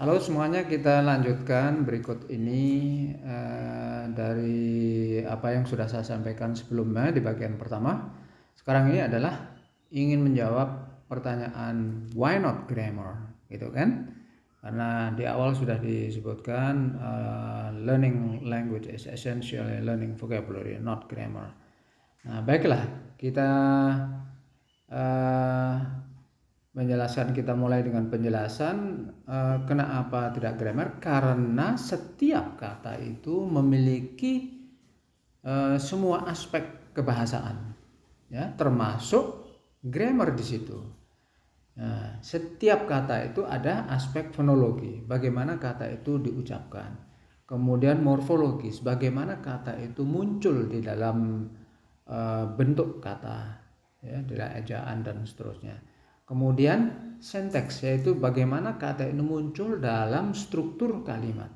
Halo semuanya, kita lanjutkan berikut ini dari apa yang sudah saya sampaikan sebelumnya di bagian pertama. Sekarang ini adalah ingin menjawab pertanyaan why not grammar, gitu kan? Karena di awal sudah disebutkan learning language is essentially learning vocabulary, not grammar. Nah, baiklah, kita uh, kita mulai dengan penjelasan kenapa tidak grammar, karena setiap kata itu memiliki semua aspek kebahasaan, ya, termasuk grammar di situ. Nah, setiap kata itu ada aspek fonologi, bagaimana kata itu diucapkan, kemudian morfologis, bagaimana kata itu muncul di dalam bentuk kata, ya, dalam ejaan dan seterusnya. Kemudian sinteks, yaitu bagaimana kata itu muncul dalam struktur kalimat.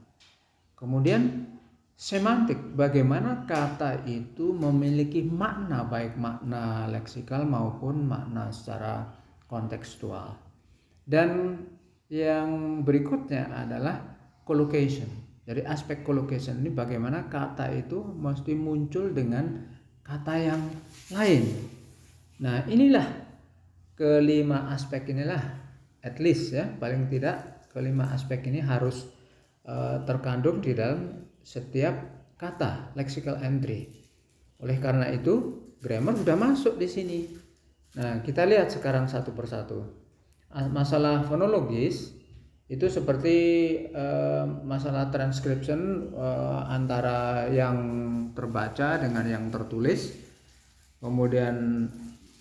Kemudian semantik, bagaimana kata itu memiliki makna, baik makna leksikal maupun makna secara kontekstual. Dan yang berikutnya adalah collocation. Jadi aspek collocation ini bagaimana kata itu mesti muncul dengan kata yang lain. Nah, inilah kelima aspek inilah, at least ya, paling tidak kelima aspek ini harus terkandung di dalam setiap kata lexical entry. Oleh karena itu, grammar sudah masuk di sini. Nah, kita lihat sekarang satu persatu. Masalah fonologis itu seperti masalah transcription antara yang terbaca dengan yang tertulis. Kemudian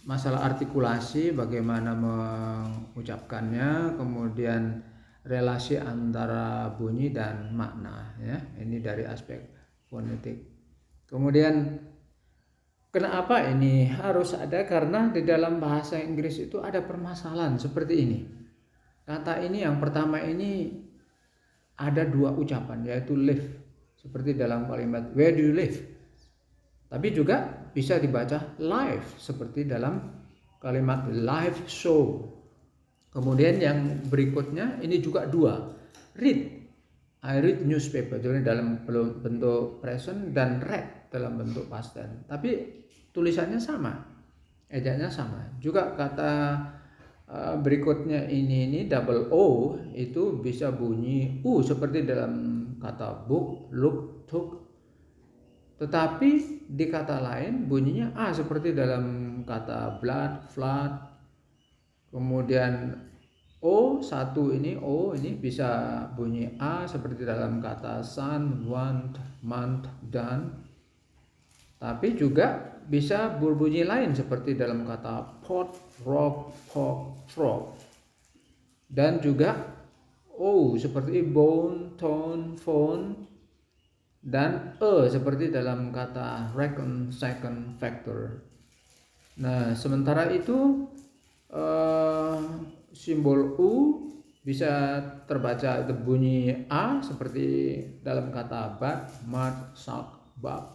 masalah artikulasi, bagaimana mengucapkannya, kemudian relasi antara bunyi dan makna, ya. Ini dari aspek fonetik. Kemudian kenapa ini harus ada? Karena di dalam bahasa Inggris itu ada permasalahan seperti ini. Kata ini yang pertama ini ada dua ucapan, yaitu live, seperti dalam kalimat where do you live. Tapi juga bisa dibaca live, seperti dalam kalimat live show. Kemudian yang berikutnya ini juga dua, read, I read newspaper, jadi dalam bentuk present, dan read dalam bentuk past tense. Tapi tulisannya sama, ejaannya sama. Juga kata berikutnya ini double O itu bisa bunyi U seperti dalam kata book, look, took. Tetapi di kata lain bunyinya A seperti dalam kata blood, flood. Kemudian O1 ini, O ini bisa bunyi A seperti dalam kata sun, want, month, done. Tapi juga bisa berbunyi lain seperti dalam kata pot, rock, pork, frog. Dan juga O seperti bone, tone, phone. Dan seperti dalam kata reckon, second, factor. Nah, sementara itu simbol U bisa terbaca bunyi A seperti dalam kata bat, mat, sak, bab.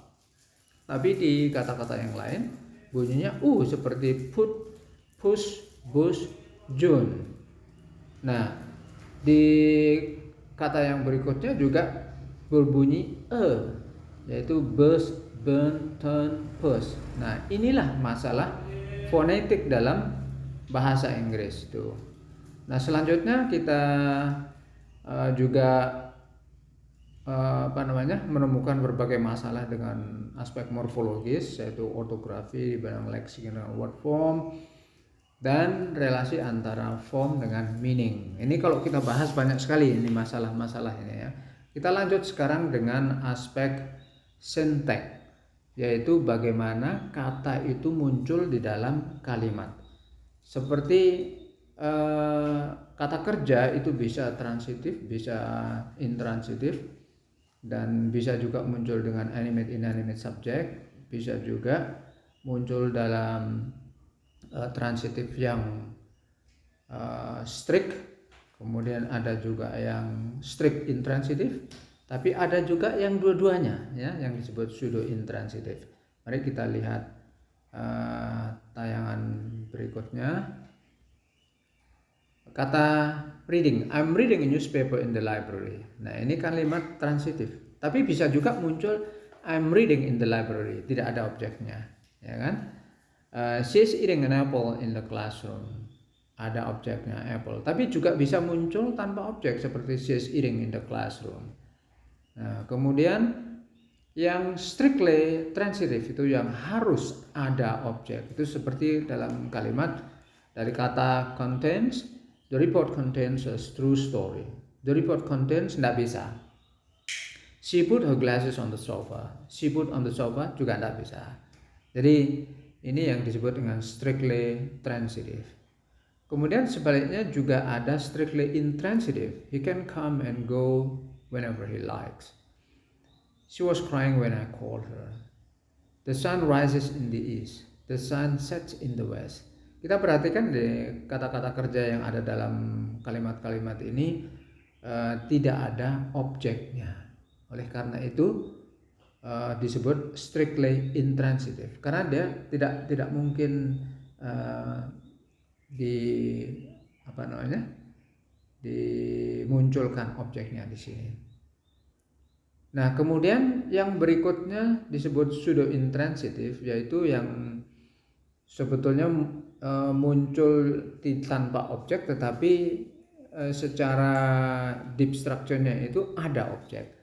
Tapi di kata-kata yang lain bunyinya U seperti put, push, bush, June. Nah, di kata yang berikutnya juga berbunyi yaitu bus, burn, turn, push. Nah, inilah masalah fonetik dalam bahasa Inggris tuh. Nah, selanjutnya kita juga menemukan berbagai masalah dengan aspek morfologis, yaitu ortografi, bidang leksik dengan word form, dan relasi antara form dengan meaning. Ini kalau kita bahas banyak sekali ini masalah-masalah ini, ya. Kita lanjut sekarang dengan aspek sintak, yaitu bagaimana kata itu muncul di dalam kalimat. Seperti kata kerja itu bisa transitif, bisa intransitif, dan bisa juga muncul dengan animate, inanimate subject, bisa juga muncul dalam transitif yang strict, kemudian ada juga yang strict intransitif, tapi ada juga yang dua-duanya, ya, yang disebut pseudo intransitif. Mari kita lihat tayangan berikutnya. Kata reading, I'm reading a newspaper in the library. Nah, ini kalimat transitif. Tapi bisa juga muncul I'm reading in the library, tidak ada objeknya, ya kan? She's eating an apple in the classroom. Ada objeknya apple. Tapi juga bisa muncul tanpa objek seperti she's eating in the classroom. Nah, kemudian yang strictly transitive itu yang harus ada objek. Itu seperti dalam kalimat dari kata contains. The report contains a true story. The report contains tidak bisa. She put her glasses on the sofa. She put on the sofa juga tidak bisa. Jadi ini yang disebut dengan strictly transitive. Kemudian sebaliknya juga ada strictly intransitive. He can come and go whenever he likes. She was crying when I called her. The sun rises in the east. The sun sets in the west. Kita perhatikan di kata-kata kerja yang ada dalam kalimat-kalimat ini tidak ada objeknya. Oleh karena itu disebut strictly intransitive karena dia tidak mungkin dimunculkan objeknya di sini. Nah, kemudian yang berikutnya disebut pseudo intransitive, yaitu yang sebetulnya muncul tanpa objek tetapi secara deep structure-nya itu ada objek.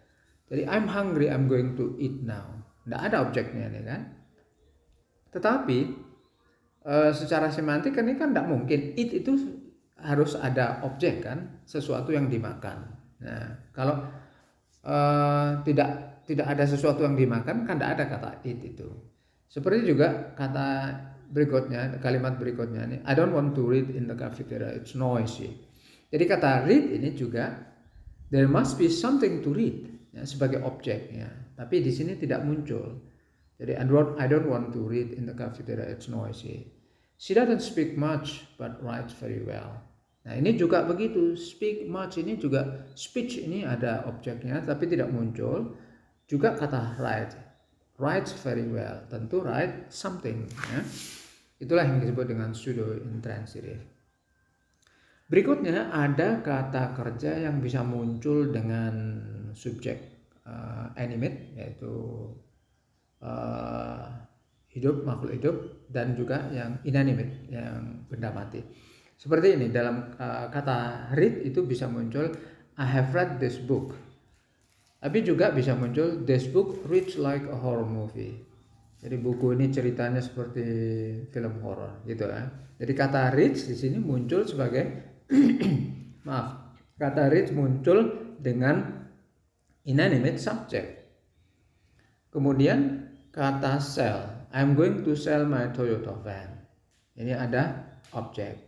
Jadi I'm hungry, I'm going to eat now. Tidak ada objeknya nih kan. Tetapi secara semantik ini kan tidak mungkin. Eat itu harus ada objek kan, sesuatu yang dimakan. Nah, kalau tidak ada sesuatu yang dimakan kan tidak ada kata eat itu. Seperti juga kata berikutnya, kalimat berikutnya ini, I don't want to read in the cafeteria, it's noisy. Jadi kata read ini juga there must be something to read ya, sebagai objeknya, tapi di sini tidak muncul. Jadi I don't want to read in the cafeteria, it's noisy. She doesn't speak much but writes very well. Nah, ini juga begitu, speak much ini juga speech ini ada objeknya tapi tidak muncul. Juga kata writes very well, tentu write something ya. Itulah yang disebut dengan pseudo intransitive. Berikutnya ada kata kerja yang bisa muncul dengan subjek animate, yaitu hidup, makhluk hidup, dan juga yang inanimate, yang benda mati. Seperti ini dalam kata read itu bisa muncul I have read this book. Tapi juga bisa muncul this book reads like a horror movie. Jadi buku ini ceritanya seperti film horor gitu ya. Jadi kata reads di sini muncul sebagai kata reads muncul dengan inanimate subject. Kemudian kata sell, I'm going to sell my Toyota van. Ini ada objek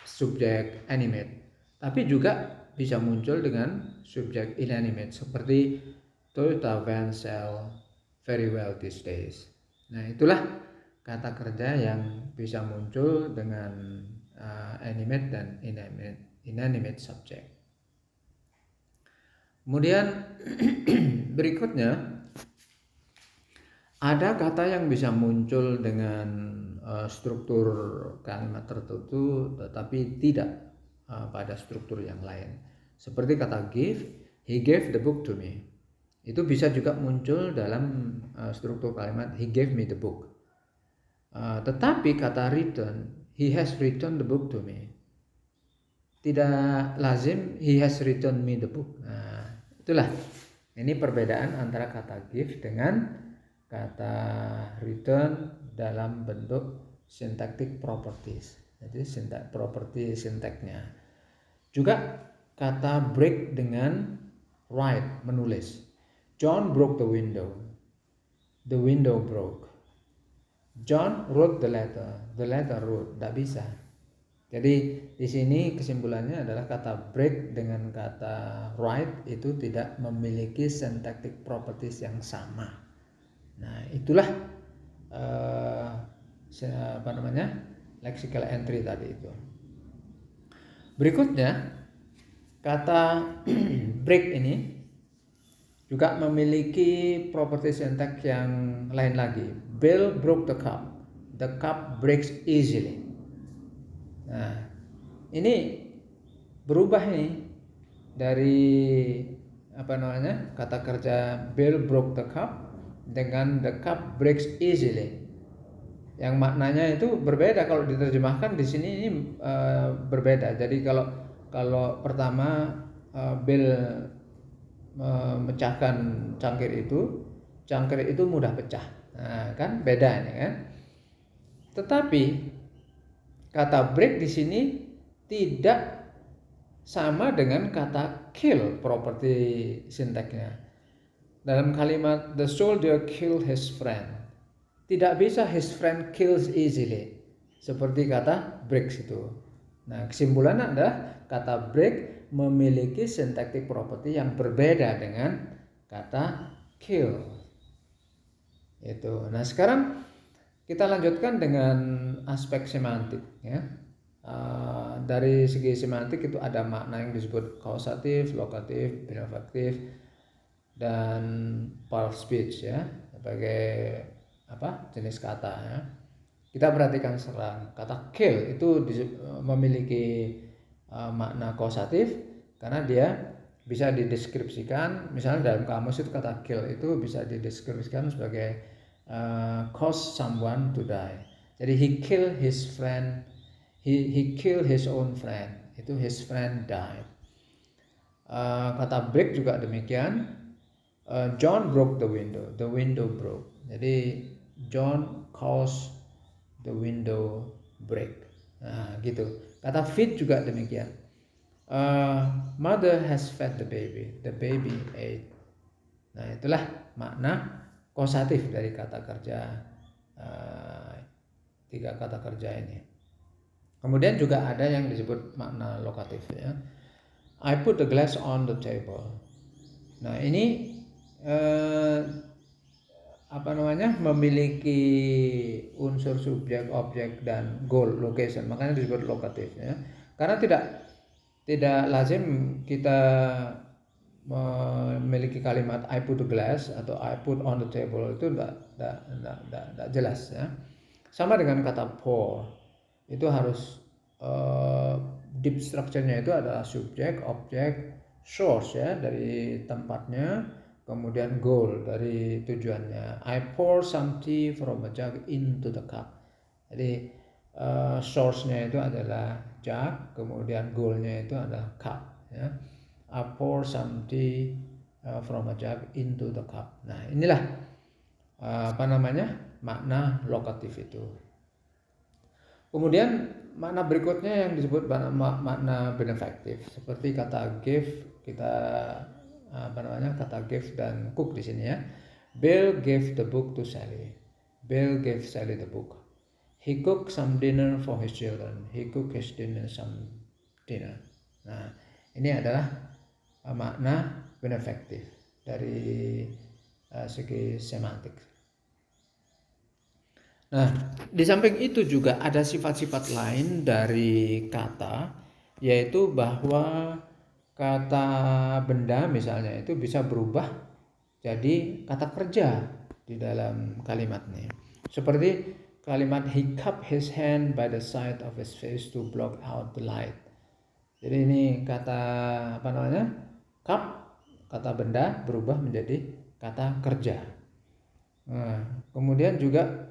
subjek animate. Tapi juga bisa muncul dengan subjek inanimate seperti Toyota van sell very well these days. Nah, itulah kata kerja yang bisa muncul dengan animate dan inanimate subject. Kemudian berikutnya ada kata yang bisa muncul dengan struktur kalimat tertentu tetapi tidak pada struktur yang lain. Seperti kata give, he gave the book to me. Itu bisa juga muncul dalam struktur kalimat he gave me the book. Tetapi kata return, he has returned the book to me. Tidak lazim he has returned me the book. Nah, itulah. Ini perbedaan antara kata give dengan kata return dalam bentuk syntactic properties. Jadi properti sintaknya. Juga kata break dengan write, menulis. John broke the window. The window broke. John wrote the letter wrote. Tidak bisa. Jadi di sini kesimpulannya adalah kata break dengan kata write itu tidak memiliki syntactic properties yang sama. Nah, itulah lexical entry tadi itu. Berikutnya kata break ini juga memiliki properti syntax yang lain lagi. Bill broke the cup. The cup breaks easily. Nah, ini berubah nih dari kata kerja Bill broke the cup dengan the cup breaks easily. Yang maknanya itu berbeda kalau diterjemahkan di sini ini berbeda. Jadi kalau pertama Bill memecahkan cangkir itu mudah pecah. Nah, kan beda ini kan. Tetapi kata break di sini tidak sama dengan kata kill properti sintaksnya. Dalam kalimat the soldier killed his friend, tidak bisa his friend kills easily seperti kata breaks itu. Nah, kesimpulannya adalah kata break memiliki syntactic property yang berbeda dengan kata kill. Itu. Nah, sekarang kita lanjutkan dengan aspek semantik ya. Dari segi semantik itu ada makna yang disebut kausatif, lokatif, benefaktif, dan part speech ya sebagai jenis kata ya. Kita perhatikan sekarang kata kill itu memiliki makna kausatif karena dia bisa dideskripsikan, misalnya dalam kamus itu kata kill itu bisa dideskripsikan sebagai cause someone to die. Jadi he killed his friend, he killed his own friend, itu his friend died. Kata break juga demikian. John broke the window broke. Jadi John caused the window break. Nah, gitu. Kata feed juga demikian. Mother has fed the baby ate. Nah, itulah makna kausatif dari kata kerja, tiga kata kerja ini. Kemudian juga ada yang disebut makna lokatif ya. I put the glass on the table. Nah, ini memiliki unsur subjek, objek, dan goal, location, makanya disebut lokatif ya. Karena tidak lazim kita memiliki kalimat I put the glass atau I put on the table, itu tidak jelas ya. Sama dengan kata pour, itu harus deep structure-nya itu adalah subjek, objek, source ya dari tempatnya, kemudian goal dari tujuannya. I pour some tea from a jug into the cup. Jadi source-nya itu adalah jug, kemudian goal-nya itu adalah cup ya. I pour some tea from a jug into the cup. Nah, inilah makna lokatif itu. Kemudian makna berikutnya yang disebut makna benefaktif, seperti kata give, kata give dan cook di sini ya. Bill gave the book to Sally. Bill gave Sally the book. He cooked some dinner for his children. He cooked his some dinner. Nah, ini adalah makna benefaktif dari segi semantik. Nah, di samping itu juga ada sifat-sifat lain dari kata, yaitu bahwa kata benda misalnya itu bisa berubah jadi kata kerja di dalam kalimat ini. Seperti kalimat he cupped his hand by the side of his face to block out the light. Jadi ini kata cup, kata benda berubah menjadi kata kerja. Nah, kemudian juga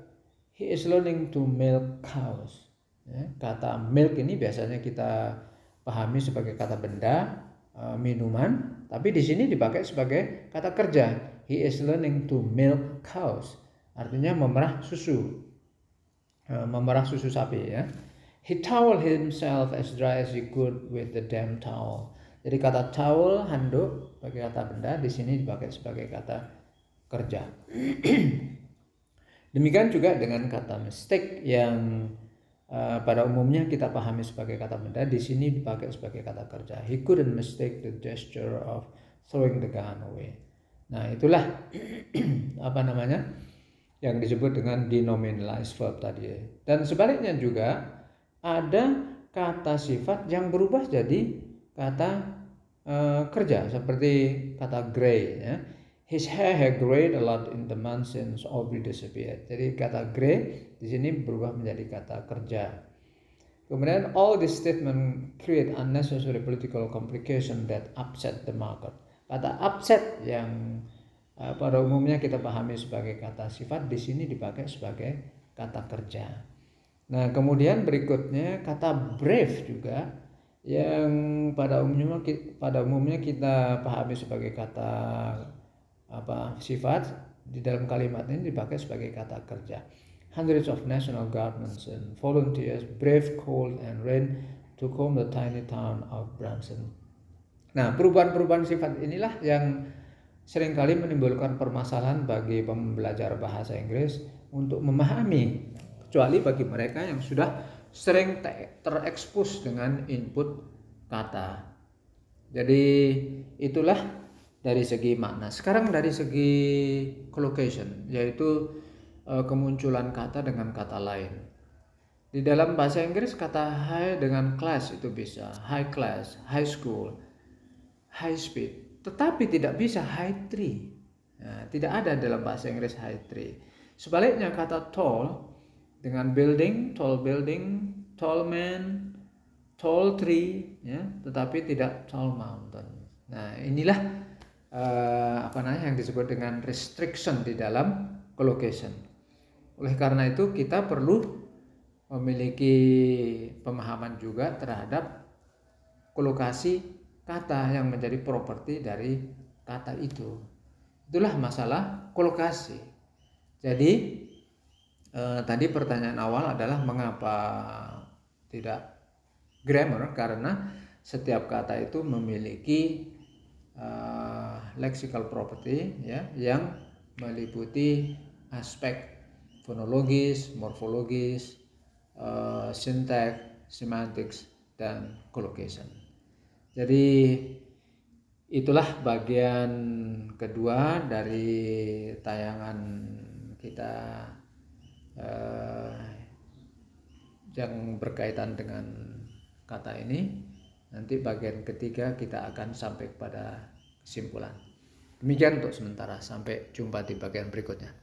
he is learning to milk cows. Ya, kata milk ini biasanya kita pahami sebagai kata benda, minuman, tapi di sini dipakai sebagai kata kerja. He is learning to milk cows. Artinya memerah susu sapi ya. He toweled himself as dry as he could with the damp towel. Jadi kata towel, handuk, sebagai kata benda, di sini dipakai sebagai kata kerja. Demikian juga dengan kata mistake yang pada umumnya kita pahami sebagai kata benda, di sini dipakai sebagai kata kerja. He couldn't mistake the gesture of throwing the gun away. Nah, itulah yang disebut dengan denominalized verb tadi. Dan sebaliknya juga ada kata sifat yang berubah jadi kata kerja, seperti kata gray ya. His hair had grayed a lot in the months since Aubrey disappeared. Jadi kata gray di sini berubah menjadi kata kerja. Kemudian all this statement create unnecessary political complication that upset the market. Kata upset yang pada umumnya kita pahami sebagai kata sifat di sini dipakai sebagai kata kerja. Nah, kemudian berikutnya kata brave juga yang pada umumnya kita pahami sebagai kata sifat di dalam kalimat ini dipakai sebagai kata kerja. Hundreds of national guardsmen and volunteers brave cold and rain to calm the tiny town of Branson. Nah, perubahan-perubahan sifat inilah yang seringkali menimbulkan permasalahan bagi pembelajar bahasa Inggris untuk memahami, kecuali bagi mereka yang sudah sering terekspos dengan input kata. Jadi itulah dari segi makna. Sekarang dari segi collocation, yaitu kemunculan kata dengan kata lain. Di dalam bahasa Inggris kata high dengan class itu bisa high class, high school, high speed, tetapi tidak bisa high tree. Nah, tidak ada dalam bahasa Inggris high tree. Sebaliknya kata tall dengan building, tall man, tall tree, ya, tetapi tidak tall mountain. Nah, inilah yang disebut dengan restriction di dalam collocation. Oleh karena itu kita perlu memiliki pemahaman juga terhadap kolokasi kata yang menjadi properti dari kata itu. Itulah masalah kolokasi. Jadi tadi pertanyaan awal adalah mengapa tidak grammar, karena setiap kata itu memiliki lexical property, ya, yang meliputi aspek fonologis, morfologis, syntax, semantics, dan collocation. Jadi itulah bagian kedua dari tayangan kita yang berkaitan dengan kata ini. Nanti bagian ketiga kita akan sampai pada kesimpulan. Demikian untuk sementara, sampai jumpa di bagian berikutnya.